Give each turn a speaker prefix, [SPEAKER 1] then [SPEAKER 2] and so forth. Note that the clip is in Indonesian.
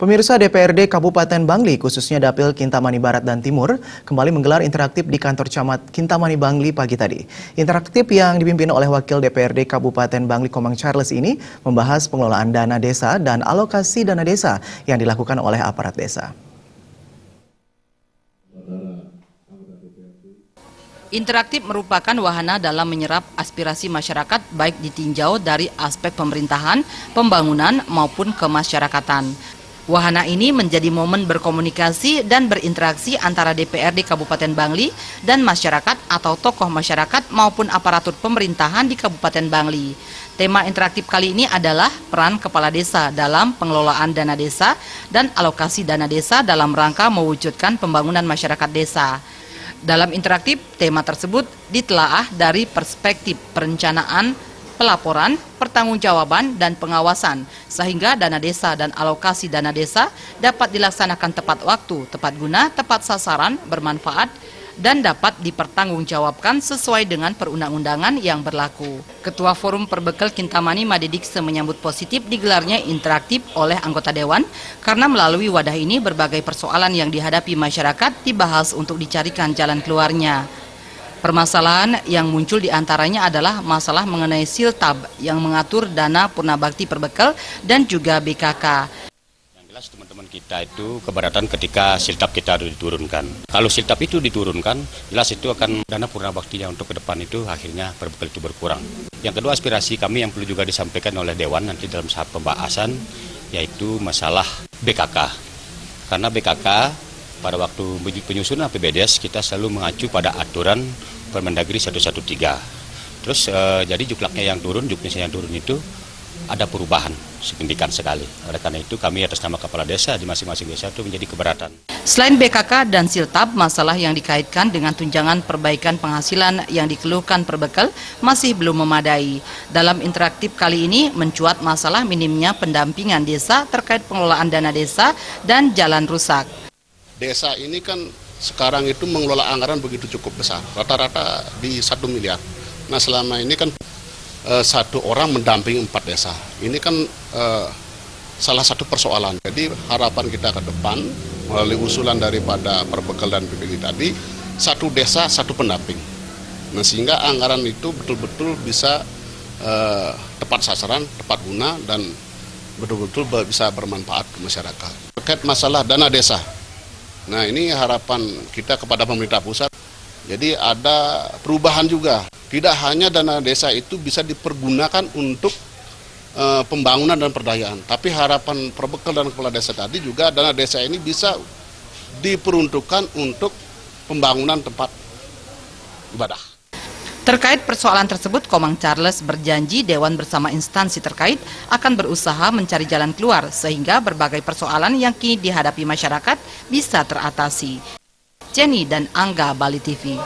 [SPEAKER 1] Pemirsa, DPRD Kabupaten Bangli, khususnya Dapil Kintamani Barat dan Timur, kembali menggelar interaktif di kantor camat Kintamani Bangli pagi tadi. Interaktif yang dipimpin oleh Wakil DPRD Kabupaten Bangli Komang Charles ini membahas pengelolaan dana desa dan alokasi dana desa yang dilakukan oleh aparat desa.
[SPEAKER 2] Interaktif merupakan wahana dalam menyerap aspirasi masyarakat baik ditinjau dari aspek pemerintahan, pembangunan maupun kemasyarakatan. Wahana ini menjadi momen berkomunikasi dan berinteraksi antara DPRD Kabupaten Bangli dan masyarakat atau tokoh masyarakat maupun aparatur pemerintahan di Kabupaten Bangli. Tema interaktif kali ini adalah peran kepala desa dalam pengelolaan dana desa dan alokasi dana desa dalam rangka mewujudkan pembangunan masyarakat desa. Dalam interaktif, tema tersebut ditelaah dari perspektif perencanaan, pelaporan, pertanggungjawaban, dan pengawasan, sehingga dana desa dan alokasi dana desa dapat dilaksanakan tepat waktu, tepat guna, tepat sasaran, bermanfaat, dan dapat dipertanggungjawabkan sesuai dengan perundang-undangan yang berlaku. Ketua Forum Perbekal Kintamani Madedikse menyambut positif digelarnya interaktif oleh anggota Dewan karena melalui wadah ini berbagai persoalan yang dihadapi masyarakat dibahas untuk dicarikan jalan keluarnya. Permasalahan yang muncul diantaranya adalah masalah mengenai siltab yang mengatur dana Purnabakti Perbekal dan juga BKK.
[SPEAKER 3] Yang jelas teman-teman kita itu keberatan ketika siltab kita diturunkan. Kalau siltab itu diturunkan, jelas itu akan dana Purnabaktinya untuk ke depan itu akhirnya Perbekal itu berkurang. Yang kedua, aspirasi kami yang perlu juga disampaikan oleh Dewan nanti dalam saat pembahasan, yaitu masalah BKK. Karena BKK pada waktu penyusunan APBDes kita selalu mengacu pada aturan Permendagri 113. Terus jadi juklaknya yang turun, juknisnya yang turun itu ada perubahan signifikan sekali. Oleh karena itu kami atas nama kepala desa di masing-masing desa itu menjadi keberatan.
[SPEAKER 2] Selain BKK dan siltab, masalah yang dikaitkan dengan tunjangan perbaikan penghasilan yang dikeluhkan Perbekal masih belum memadai. Dalam interaktif kali ini mencuat masalah minimnya pendampingan desa terkait pengelolaan dana desa dan jalan rusak.
[SPEAKER 4] Desa ini kan sekarang itu mengelola anggaran begitu cukup besar, rata-rata di 1 miliar. Nah selama ini kan satu orang mendampingi 4 desa. Ini kan salah satu persoalan. Jadi harapan kita ke depan melalui usulan daripada Perbekal dan PPD tadi, satu desa satu pendamping. Nah sehingga anggaran itu betul-betul bisa tepat sasaran, tepat guna dan betul-betul bisa bermanfaat ke masyarakat. Terkait masalah dana desa. Nah ini harapan kita kepada pemerintah pusat, jadi ada perubahan juga. Tidak hanya dana desa itu bisa dipergunakan untuk pembangunan dan perdayaan, tapi harapan Perbekal dan kepala desa tadi juga dana desa ini bisa diperuntukkan untuk pembangunan tempat ibadah.
[SPEAKER 2] Terkait persoalan tersebut, Komang Charles berjanji Dewan bersama instansi terkait akan berusaha mencari jalan keluar sehingga berbagai persoalan yang kini dihadapi masyarakat bisa teratasi. Jenny dan Angga, Bali TV.